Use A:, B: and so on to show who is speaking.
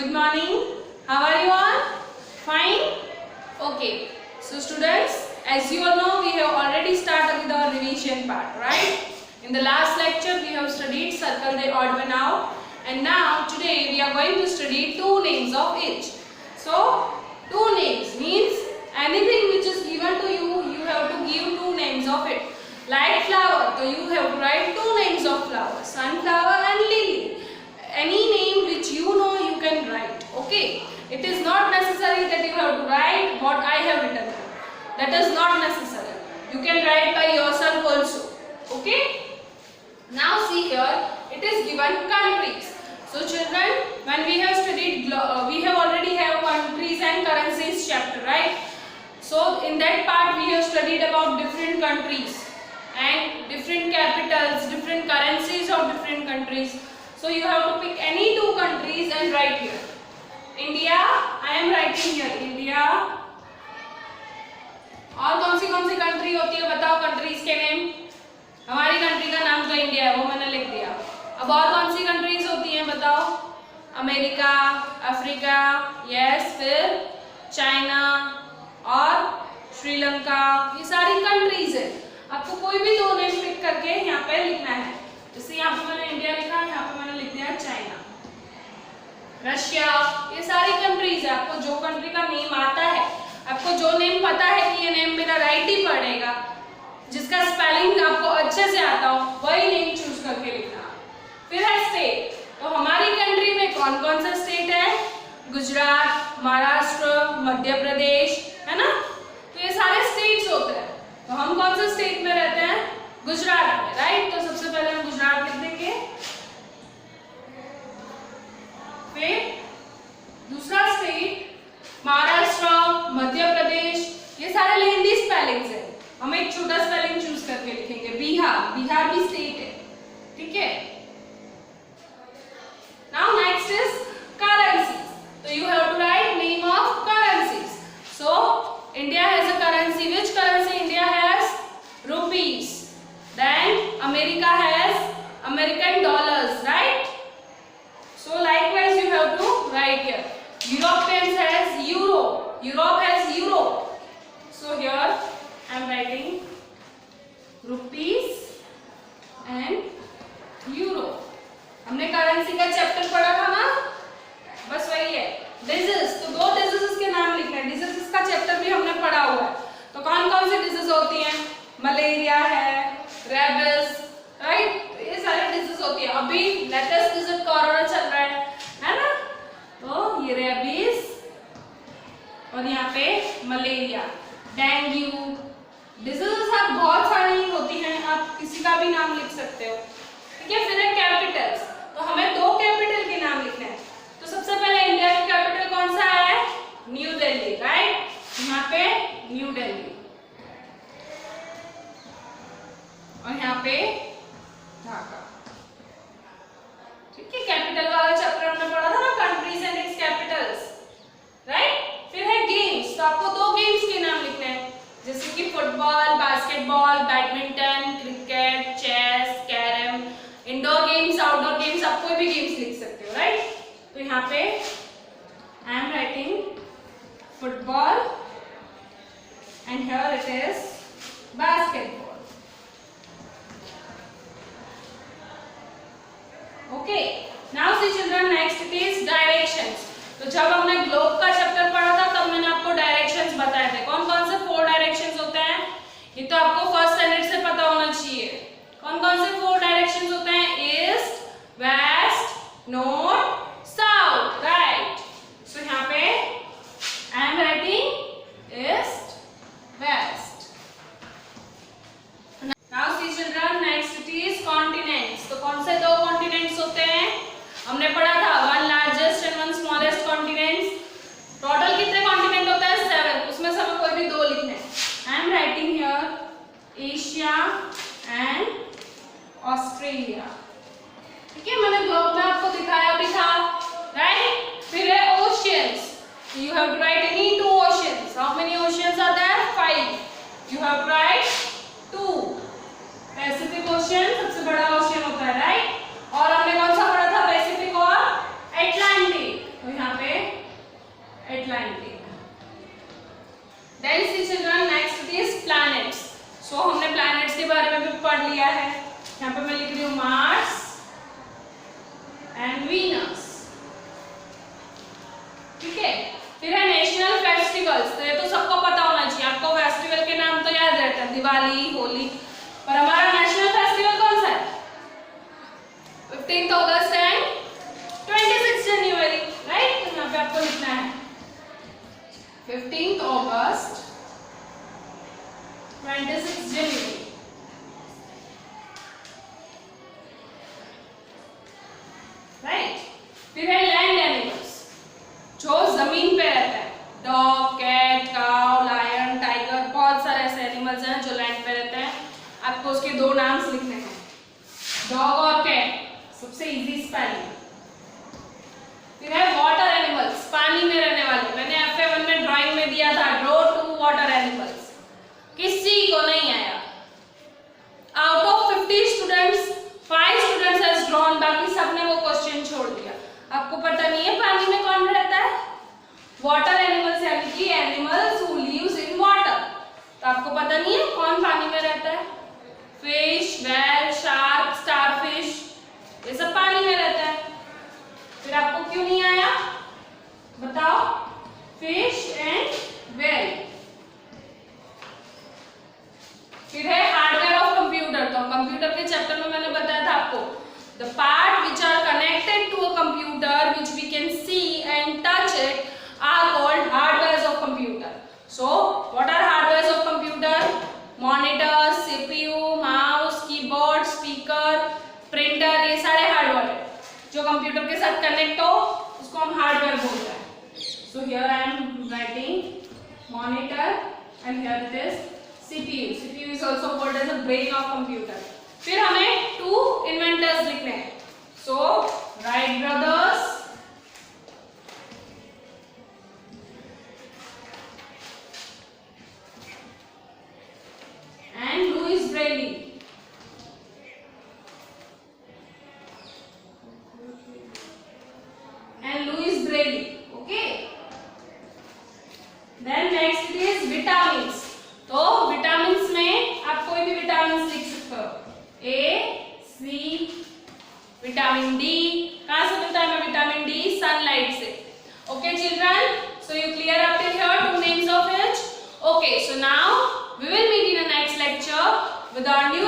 A: Good morning. How are you all? Fine? Okay. So students, as you all know, we have already started with our revision part, right? In the last lecture, we have studied circle the odd one out, and now today we are going to study two names of each. So, two names means anything which is given to you, you have to give two names of it. Like flower, so you have to write two names of flower, sunflower and lily. Any name which you know you can write, okay? It is not necessary that you have to write what I have written. That is not necessary. You can write by yourself also, okay? Now see here, it is given countries. So children, when we have studied, we have already have countries and currencies chapter, right? So in that part we have studied about different countries and different capitals, different currencies of different countries. So you have to pick any two countries and write here. India, I am writing here India. और कौन सी country होती है बताओ countries के name. हमारी country का नाम तो इंडिया है, वो मैंने लिख दिया. अब और कौन सी कंट्रीज होती हैं बताओ. अमेरिका, अफ्रीका, यस, फिर चाइना और श्रीलंका. ये सारी कंट्रीज है. आपको कोई भी दो नेम पिक करके यहाँ पे लिखना है. जैसे यहाँ पे मैंने इंडिया लिखा, यहाँ पे मैंने लिख दिया चाइना, रशिया. ये सारी कंट्रीज है. आपको जो कंट्री का नेम आता है, आपको जो नेम पता है कि ये नेम मेरा राइट ही पड़ेगा, जिसका स्पेलिंग आपको अच्छे से आता हो, वही नेम चूज करके लिखना. फिर है स्टेट. तो हमारी कंट्री में कौन कौन सा स्टेट है. गुजरात, महाराष्ट्र, मध्य प्रदेश, है ना. तो ये सारे स्टेट्स होते हैं. तो हम कौन से स्टेट में रहते हैं. गुजरात में, राइट. तो सबसे पहले हम गुजरात लिख देंगे. फिर दूसरा स्टेट महाराष्ट्र, मध्य प्रदेश. ये सारे लेंदी स्पेलिंग्स है. हम एक छोटा स्पेलिंग चूज करके लिखेंगे. बिहार, बिहार भी स्टेट है, ठीक है. Now next is currencies. So you have to write name of currencies. So India has a currency. Which currency India has? Rupees. Then America has American dollars, right? So likewise you have to write here. Europeans has euro. Europe has euro. So here I am writing rupees and euro. हमने currency का chapter पढ़ा था ना, बस वही है. Disease, तो दो डिजीजेस के नाम लिखने हैं. डिजीजेस का चैप्टर भी हमने पढ़ा हुआ है. तो कौन कौन सी डिजीज होती हैं. मलेरिया है, रेबिस, राइट. ये सारे डिजीज होती है. अभी लेटेस्ट डिजीज कोरोना चल रहा है ना. तो ये रेबिस और यहाँ पे मलेरिया, डेंगू. डिजीजेस आप बहुत सारी होती हैं, आप किसी का भी नाम लिख सकते हो, ठीक है. फिर है कैपिटल्स. तो हमें दो कैपिटल के नाम लिखने हैं. तो सबसे पहले इंडिया की कैपिटल कौन सा है. New Delhi, right. यहाँ पे न्यू दिल्ली और यहाँ पे ढाका, ठीक है. कैपिटल वाला चैप्टर हमने पढ़ा था ना, countries and it's Capitals, right. फिर है गेम्स. तो आपको दो गेम्स के नाम लिखने हैं, जैसे कि football, basketball, badminton, cricket, chess, carrom. Indoor games, outdoor games, आप कोई भी गेम्स लिख सकते हो, राइट. तो यहाँ पे I am writing football and here it is basketball. Okay. Now see children, next it is directions. तो जब हमने ग्लोब का चैप्टर पढ़ा था तब मैंने आपको डायरेक्शंस बताए थे. कौन कौन से 4 डायरेक्शंस होते हैं, ये तो आपको फर्स्ट स्टैंडर्ड से पता होना चाहिए. कौन कौन से 4 डायरेक्शंस होते हैं. East, west, north, south, right. So यहाँ पे I am writing east, west. Now see children, next it is continents. तो कौन से दो कॉन्टिनेंट्स होते हैं. हमने पढ़ा था one largest and one smallest continents. Total कितने कॉन्टिनेंट होते हैं. 7. उसमें से हमें कोई भी दो लिखने हैं. आई am writing here Asia and Australia, ठीक है. मैंने ग्लोब में आपको दिखाया भी था, राइट. फिर है oceans. You have to write any 2 oceans. How many oceans are there. 5. You have to write 2. Pacific Ocean सबसे बड़ा ओशियन होता है, राइट. और हमने कौन सा पढ़ा था. पैसिफिक और अटलांटिक. तो यहाँ पे एंड वीनस। ठीक है, फिर है नेशनल फेस्टिवल्स। तो ये तो सबको पता होना चाहिए, आपको फेस्टिवल के नाम तो याद रहते हैं, दिवाली, होली, पर हमारा नेशनल फेस्टिवल कौन सा है? 15th August and 26 January, right? तो यहाँ पे आपको लिखना है 15th अगस्त 26 जनवरी। राइट, फिर है लैंड एनिमल्स, जो जमीन पे रहता है। Dog, cat, cow, lion, tiger, बहुत सारे ऐसे एनिमल्स हैं जो लैंड पे रहते हैं। आपको उसके दो नाम्स लिखने हैं, डॉग और कैट, सबसे इजी स्पेलिंग। फिर है वाटर एनिमल्स, पानी में रहने वाले। मैंने FA1 में ड्राइंग में दिया था, ड्रॉ 2 वाटर एनिमल्स, किसी को नहीं आया। Out of 50 students 5 students has drawn, बाकी सबने वो क्वेश्चन छोड़ दिया। आपको पता नहीं है पानी में कौन रहता है? वाटर एनिमल्स, यानी कि animals who lives in water. तो आपको पता नहीं है कौन पानी में रहता है? फिश, व्हेल, शार्क, स्टारफिश, ये सब पानी में रहता है। फिर आपको क्यों नहीं आया बताओ? Fish and whale. फिर है हार्डवेयर ऑफ कंप्यूटर। तो कंप्यूटर के चैप्टर में मैंने बताया था आपको, the part which are connected to a computer which we can see and touch it are called hardware of computer. So what are hardware of computer? Monitor, CPU, mouse, keyboard, speaker, printer, ये सारे hardware है जो computer के साथ connect हो, उसको हम hardware बोलते हैं। So here I am writing monitor and here it is CPU. CPU is also called as a brain of computer. फिर हमें 2 इन्वेंटर्स लिखने हैं। So Wright brothers and Louis Braille. And Louis Braille. Okay. Then next is vitamins. तो vitamins में आप कोई भी vitamins लिख सकते हो, A, C, विटामिन D। कहाँ से मिलता है हमें विटामिन D? सनलाइट से। Okay children, so you clear up till here 2 names of each? Okay, so now we will meet in the next lecture with our new